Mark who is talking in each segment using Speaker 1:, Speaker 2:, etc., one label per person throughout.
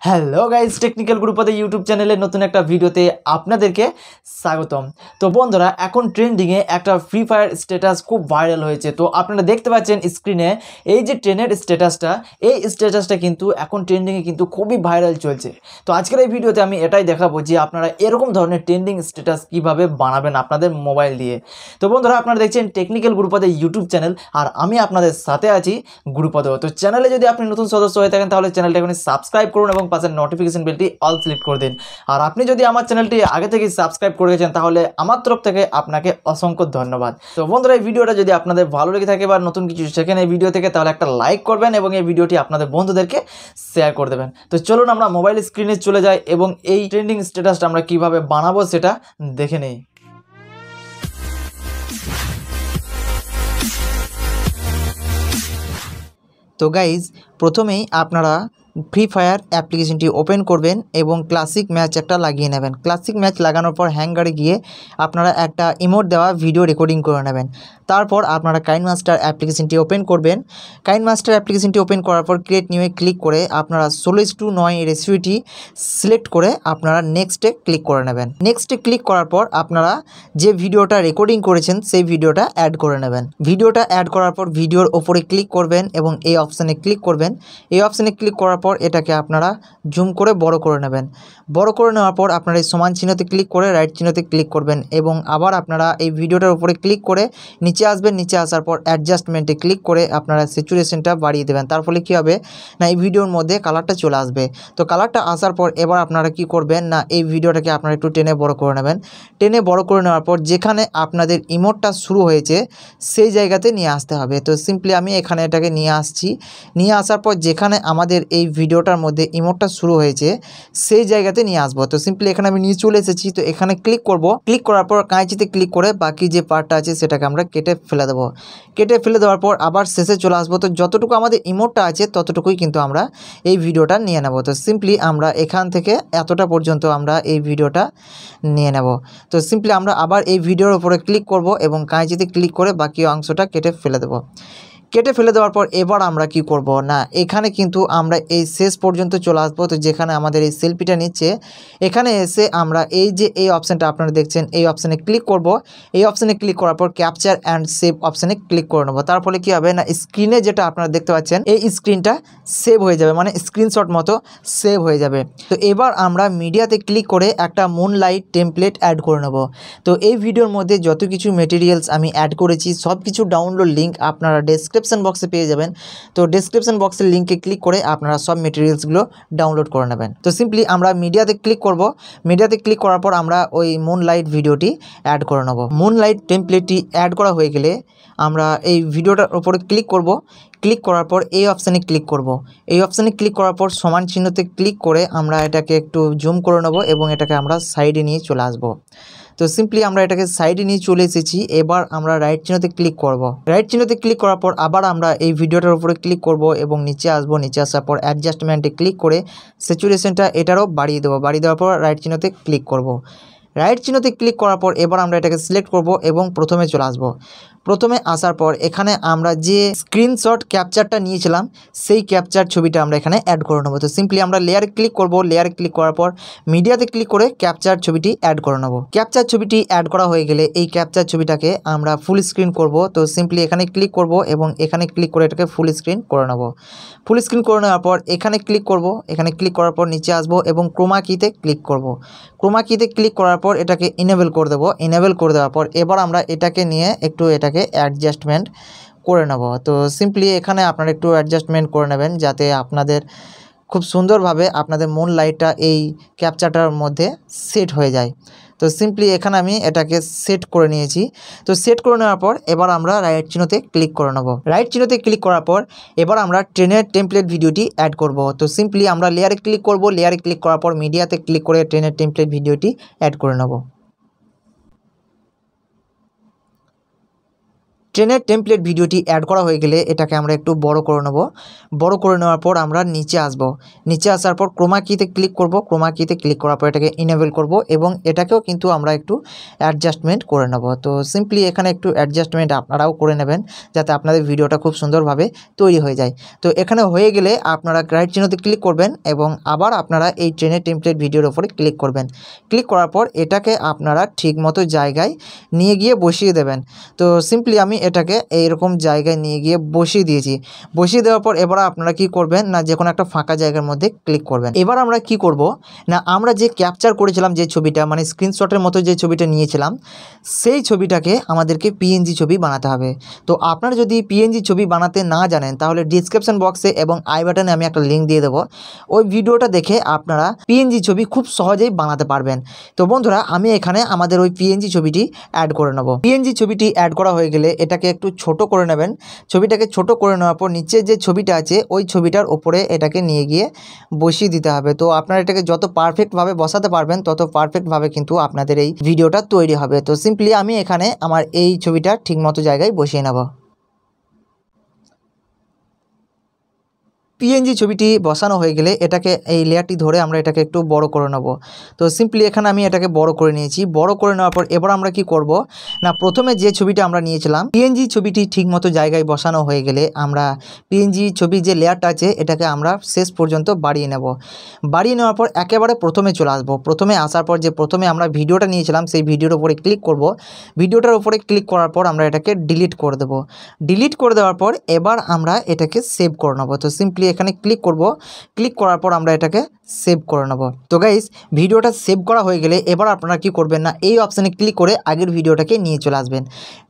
Speaker 1: Hello guys, technical গ্রুপতে YouTube চ্যানেলে নতুন একটা ভিডিওতে আপনাদেরকে স্বাগতম। তো বন্ধুরা, এখন ট্রেন্ডিংয়ে একটা ফ্রি ফায়ার স্ট্যাটাস খুব ভাইরাল হয়েছে। তো আপনারা দেখতে পাচ্ছেন স্ক্রিনে এই যে ট্রেনের স্ট্যাটাসটা, এই স্ট্যাটাসটা কিন্তু এখন ট্রেন্ডিংয়ে কিন্তু খুবই ভাইরাল চলছে। তো আজকের এই ভিডিওতে আমি এটাই দেখাবো যে আপনারা এরকম ধরনের ট্রেন্ডিং স্ট্যাটাস কীভাবে বানাবেন আপনাদের মোবাইল দিয়ে। তো বন্ধুরা, আপনারা দেখছেন টেকনিক্যাল গ্রুপতে ইউটিউব চ্যানেল, আর আমি আপনাদের সাথে আছি গ্রুপদ। তো চ্যানেলে যদি আপনি নতুন সদস্য হয়ে থাকেন তাহলে চ্যানেলটা এখন সাবস্ক্রাইব করুন এবং পাশের নোটিফিকেশন বেলটি অল সিলেক্ট করে দিন। আর আপনি যদি আমার চ্যানেলটি আগে থেকে সাবস্ক্রাইব করে গেছেন তাহলে আমার তরফ থেকে আপনাকে অসংখ্য ধন্যবাদ। তো বন্ধুরা, এই ভিডিওটা যদি আপনাদের ভালো লেগে থাকে বা নতুন কিছু শেখেন এই ভিডিও থেকে, তাহলে একটা লাইক করবেন এবং এই ভিডিওটি আপনাদের বন্ধুদেরকে শেয়ার করে দেবেন। তো চলুন আমরা মোবাইল স্ক্রিনে চলে যাই এবং এই ট্রেন্ডিং স্ট্যাটাসটা আমরা কিভাবে বানাবো সেটা দেখে নেই। তো গাইজ, প্রথমেই আপনারা ফ্রি ফায়ার অ্যাপ্লিকেশনটি ওপেন করবেন এবং ক্লাসিক ম্যাচ একটা লাগিয়ে নেবেন। ক্লাসিক ম্যাচ লাগানোর পর হ্যাঙ্গারে গিয়ে আপনারা একটা ইমোট দেওয়া ভিডিও রেকর্ডিং করে নেবেন। তারপর আপনারা কাইনমাস্টার অ্যাপ্লিকেশনটি ওপেন করবেন। কাইনমাস্টার অ্যাপ্লিকেশনটি ওপেন করার পর ক্রিয়েট নিউয়ে ক্লিক করে আপনারা 16:9 রেশিওটি সিলেক্ট করে আপনারা নেক্সটে ক্লিক করে নেবেন। নেক্সটে ক্লিক করার পর আপনারা যে ভিডিওটা রেকর্ডিং করেছেন সেই ভিডিওটা অ্যাড করে নেবেন। ভিডিওটা অ্যাড করার পর ভিডিওর ওপরে ক্লিক করবেন এবং এই অপশানে ক্লিক করবেন। এই অপশানে ক্লিক করার পর এটাকে আপনারা জুম করে বড় করে নেবেন। বড় করে নেওয়ার পর আপনারা এই সমান চিহ্নতে ক্লিক করে রাইট চিহ্নতে ক্লিক করবেন এবং আবার আপনারা এই ভিডিওটার উপরে ক্লিক করে নিচে আসবেন। নিচে আসার পর অ্যাডজাস্টমেন্টে ক্লিক করে আপনারা স্যাচুরেশনটা বাড়িয়ে দেবেন। তার ফলে কী হবে না, এই ভিডিওর মধ্যে কালারটা চলে আসবে। তো কালারটা আসার পর এবার আপনারা কি করবেন না, এই ভিডিওটাকে আপনারা একটু টেনে বড় করে নেবেন। টেনে বড় করে নেওয়ার পর যেখানে আপনাদের ইমোটটা শুরু হয়েছে সেই জায়গাতে নিয়ে আসতে হবে। তো সিম্পলি আমি এখানে এটাকে নিয়ে আসছি। নিয়ে আসার পর যেখানে আমাদের এই ভিডিওটার মধ্যে ইমোটটা শুরু হয়েছে সেই জায়গাতে নিয়ে আসবো। তো সিম্পলি এখানে আমি নিয়ে চলে এসেছি। তো এখানে ক্লিক করব। ক্লিক করার পর কাঁচিতে ক্লিক করে বাকি যে পার্টটা আছে সেটাকে আমরা কেটে ফেলে দেবো। কেটে ফেলে দেওয়ার পর আবার শেষে চলে আসবো। তো যতটুকু আমাদের ইমোটটা আছে ততটুকুই কিন্তু আমরা এই ভিডিওটা নিয়ে নেব। তো সিম্পলি আমরা এখান থেকে এতটা পর্যন্ত আমরা এই ভিডিওটা নিয়ে নেব। তো সিম্পলি আমরা আবার এই ভিডিওর উপরে ক্লিক করব এবং কাঁচিতে ক্লিক করে বাকি অংশটা কেটে ফেলে দেবো। কেটে ফেলে দেওয়ার পর এবার আমরা কি করব না, এখানে কিন্তু আমরা এই শেষ পর্যন্ত চলে আসবো। তো যেখানে আমাদের এই সেলফিটা নিচ্ছে এখানে এসে আমরা এই যে এই অপশানটা আপনারা দেখছেন এই অপশানে ক্লিক করব। এই অপশানে ক্লিক করার পর ক্যাপচার অ্যান্ড সেভ অপশানে ক্লিক করে নেবো। তার ফলে কী হবে না, স্ক্রিনে যেটা আপনারা দেখতে পাচ্ছেন এই স্ক্রিনটা সেভ হয়ে যাবে, মানে স্ক্রিনশট মতো সেভ হয়ে যাবে। তো এবার আমরা মিডিয়াতে ক্লিক করে একটা মুনলাইট টেমপ্লেট অ্যাড করে নেব। তো এই ভিডিওর মধ্যে যত কিছু মেটেরিয়ালস আমি অ্যাড করেছি সব কিছু ডাউনলোড লিঙ্ক আপনারা ডেসক্রিপশন বক্সে পেয়ে যাবেন। তো ডেসক্রিপশন বক্সের লিঙ্কে ক্লিক করে আপনারা সব মেটেরিয়ালসগুলো ডাউনলোড করে নেবেন। তো সিম্পলি আমরা মিডিয়াতে ক্লিক করব। মিডিয়াতে ক্লিক করার পর আমরা ওই মুনলাইট ভিডিওটি অ্যাড করে নেব। মুনলাইট টেমপ্লেটটি অ্যাড করা হয়ে গেলে আমরা এই ভিডিওটার উপরে ক্লিক করব। ক্লিক করার পর এই অপশানে ক্লিক করব। এই অপশানে ক্লিক করার পর সমান চিহ্নতে ক্লিক করে আমরা এটাকে একটু জুম করে নেব এবং এটাকে আমরা সাইডে নিয়ে চলে আসব। তো সিম্পলি আমরা এটাকে সাইডে নিয়ে চলে এসেছি। এবার আমরা রাইট চিহ্নতে ক্লিক করব। রাইট চিহ্নতে ক্লিক করার পর আবার আমরা এই ভিডিওটার উপরে ক্লিক করব এবং নিচে আসব। নিচে আসার পর অ্যাডজাস্টমেন্টে ক্লিক করে স্যাচুরেশনটা এটারও বাড়িয়ে দেবো। বাড়িয়ে দেওয়ার পর রাইট চিহ্নতে ক্লিক করব। রাইট চিহ্নতে ক্লিক করার পর এবার আমরা এটাকে সিলেক্ট করব এবং প্রথমে চলে আসব। প্রথমে আসার পর এখানে আমরা যে স্ক্রিনশট ক্যাপচারটা নিয়েছিলাম সেই ক্যাপচার ছবিটা আমরা এখানে অ্যাড করে নেব। তো সিম্পলি আমরা লেয়ারে ক্লিক করব। লেয়ারে ক্লিক করার পর মিডিয়াতে ক্লিক করে ক্যাপচার ছবিটি অ্যাড করে নেব। ক্যাপচার ছবিটি অ্যাড করা হয়ে গেলে এই ক্যাপচার ছবিটাকে আমরা ফুল স্ক্রিন করব। তো সিম্পলি এখানে ক্লিক করব এবং এখানে ক্লিক করে এটাকে ফুল স্ক্রিন করে নেব। ফুল স্ক্রিন করে নেওয়ার পর এখানে ক্লিক করব। এখানে ক্লিক করার পর নিচে আসব এবং ক্রোমা কিতে ক্লিক করব। ক্রোমা কিতে ক্লিক করার পর এটাকে ইনেবল করে দেবো। ইনেবল করে দেওয়ার পর এবার আমরা এটাকে নিয়ে একটু এটাকে অ্যাডজাস্টমেন্ট করে নেব। তো সিম্পলি এখানে আপনারা একটু অ্যাডজাস্টমেন্ট করে নেবেন যাতে আপনাদের খুব সুন্দরভাবে আপনাদের মুনলাইটটা এই ক্যাপচারটার মধ্যে সেট হয়ে যায়। তো সিম্পলি এখানে আমি এটাকে সেট করে নিয়েছি। তো সেট করে নেওয়ার পর এবার আমরা রাইট চিহ্নতে ক্লিক করে নেব। রাইট চিহ্নতে ক্লিক করার পর এবার আমরা ট্রেনের টেমপ্লেট ভিডিওটি অ্যাড করব। তো সিম্পলি আমরা লেয়ারে ক্লিক করব। লেয়ারে ক্লিক করার পর মিডিয়াতে ক্লিক করে ট্রেনের টেমপ্লেট ভিডিওটি অ্যাড করে নেব। ট্রেনের টেমপ্লেট ভিডিওটি অ্যাড করা হয়ে গেলে এটাকে আমরা একটু বড় করে নেব। বড় করে নেওয়ার পর আমরা নিচে আসব। নিচে আসার পর ক্রোমা কিতে ক্লিক করব। ক্রোমা কিতে ক্লিক করার পর এটাকে ইনেবল করব এবং এটাকেও কিন্তু আমরা একটু অ্যাডজাস্টমেন্ট করে নেব। তো সিম্পলি এখানে একটু অ্যাডজাস্টমেন্ট আপনারাও করে নেবেন যাতে আপনাদের ভিডিওটা খুব সুন্দরভাবে তৈরি হয়ে যায়। তো এখানে হয়ে গেলে আপনারা রাইট চিহ্নতে ক্লিক করবেন এবং আবার আপনারা এই ট্রেনের টেমপ্লেট ভিডিওর উপরে ক্লিক করবেন। ক্লিক করার পর এটাকে আপনারা ঠিকমতো জায়গায় নিয়ে গিয়ে বসিয়ে দেবেন। তো সিম্পলি আমি এটাকে এইরকম জায়গায় নিয়ে গিয়ে বসিয়ে দিয়েছি। বসিয়ে দেওয়ার পর এবার আপনারা কি করবেন না যে কোনো একটা ফাঁকা জায়গার মধ্যে ক্লিক করবেন। এবার আমরা কি করব না আমরা যে ক্যাপচার করেছিলাম যে ছবিটা মানে স্ক্রিনশটের মতো যে ছবিটা নিয়েছিলাম সেই ছবিটাকে আমাদেরকে পিএনজি ছবি বানাতে হবে। তো আপনারা যদি পিএনজি ছবি বানাতে না জানেন তাহলে ডিসক্রিপশন বক্সে এবং আই বাটনে আমি একটা লিঙ্ক দিয়ে দেবো। ওই ভিডিওটা দেখে আপনারা পিএনজি ছবি খুব সহজেই বানাতে পারবেন। তো বন্ধুরা আমি এখানে আমাদের ওই পিএনজি ছবিটি অ্যাড করে নেব। পিএনজি ছবিটি অ্যাড করা হয়ে গেলে এটাকে একটু ছোট করে নেবেন। ছবিটাকে ছোট করে নেওয়ার পর নিচে যে ছবিটা আছে ওই ছবিটার ওপরে এটাকে নিয়ে গিয়ে বসিয়ে দিতে হবে। তো আপনারা এটাকে যত পারফেক্টভাবে বসাতে পারবেন তত পারফেক্টভাবে কিন্তু আপনাদের এই ভিডিওটা তৈরি হবে। তো সিম্পলি আমি এখানে আমার এই ছবিটা ঠিকমতো জায়গায় বসিয়ে নেব। পিএনজি ছবিটি বসানো হয়ে গেলে এটাকে এই লেয়ারটি ধরে আমরা এটাকে একটু বড় করে নেব। তো সিম্পলি এখানে আমি এটাকে বড় করে নিয়েছি। বড় করে নেওয়ার পর এবার আমরা কি করব না প্রথমে যে ছবিটা আমরা নিয়েছিলাম পিএনজি ছবিটি ঠিকমতো জায়গায় বসানো হয়ে গেলে আমরা পিএনজি ছবির যে লেয়ারটা আছে এটাকে আমরা শেষ পর্যন্ত বাড়িয়ে নেব। বাড়িয়ে নেওয়ার পর একেবারে প্রথমে চলে আসবো। প্রথমে আসার পর যে প্রথমে আমরা ভিডিওটা নিয়েছিলাম সেই ভিডিওর উপরে ক্লিক করব। ভিডিওটার উপরে ক্লিক করার পর আমরা এটাকে ডিলিট করে দেব। ডিলিট করে দেওয়ার পর এবার আমরা এটাকে সেভ করে নেব। তো সিম্পলি এখানে ক্লিক করব। ক্লিক করার পর আমরা এটাকে সেভ করে নেব। তো গাইস ভিডিওটা সেভ করা হয়ে গেলে এবার আপনারা কি করবেন না এই অপশানে ক্লিক করে আগের ভিডিওটাকে নিয়ে চলে আসবেন।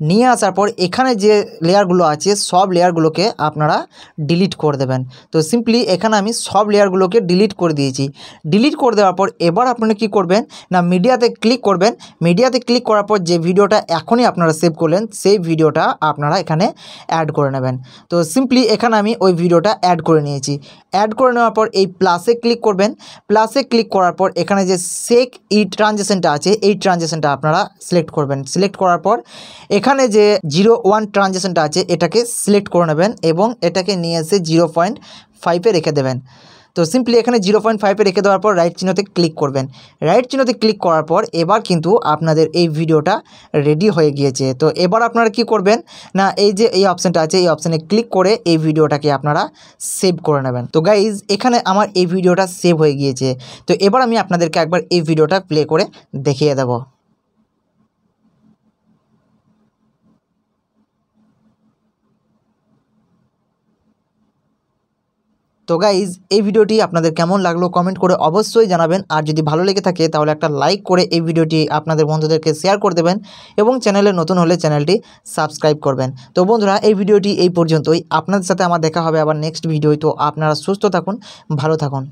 Speaker 1: নিয়ে আসার পর এখানে যে লেয়ারগুলো আছে সব লেয়ারগুলোকে আপনারা ডিলিট করে দেবেন। তো সিম্পলি এখানে আমি সব লেয়ারগুলোকে ডিলিট করে দিয়েছি। ডিলিট করে দেওয়ার পর এবার আপনারা কি করবেন না মিডিয়াতে ক্লিক করবেন। মিডিয়াতে ক্লিক করার পর যে ভিডিওটা এখনই আপনারা সেভ করলেন সেই ভিডিওটা আপনারা এখানে অ্যাড করে নেবেন। তো সিম্পলি এখানে আমি ওই ভিডিওটা অ্যাড করে নিয়েছি। অ্যাড করে নেওয়ার পর এই প্লাসে ক্লিক করবেন। প্লাসে ক্লিক করার পর এখানে যে সেক ই ট্রানজেকশনটা আছে এই ট্রানজেকশনটা আপনারা সিলেক্ট করবেন। সিলেক্ট করার পর এখানে যে 0.1 ট্রানজেকশনটা আছে এটাকে সিলেক্ট করে নেবেন এবং এটাকে নিয়ে এসে 0.5-এ রেখে দেবেন। তো সিম্পলি এখানে 0.5-এ রেখে দেওয়ার পর রাইট চিহ্নতে ক্লিক করবেন। রাইট চিহ্নতে ক্লিক করার পর এবার কিন্তু আপনাদের এই ভিডিওটা রেডি হয়ে গিয়েছে। তো এবার আপনারা কি করবেন না এই যে এই অপশানটা আছে এই অপশানে ক্লিক করে এই ভিডিওটাকে আপনারা সেভ করে নেবেন। তো গাইজ এখানে আমার এই ভিডিওটা সেভ হয়ে গিয়েছে। তো এবার আমি আপনাদেরকে একবার এই ভিডিওটা প্লে করে দেখিয়ে দেবো। তো গাইজ এই ভিডিওটি আপনাদের কেমন লাগলো কমেন্ট করে অবশ্যই জানাবেন। আর যদি ভালো লেগে থাকে তাহলে একটা লাইক করে এই ভিডিওটি আপনাদের বন্ধুদেরকে শেয়ার করে দেবেন এবং চ্যানেলে নতুন হলে চ্যানেলটি সাবস্ক্রাইব করবেন। তো বন্ধুরা এই ভিডিওটি এই পর্যন্তই। আপনাদের সাথে আমার দেখা হবে আবার নেক্সট ভিডিও। তো আপনারা সুস্থ থাকুন, ভালো থাকুন।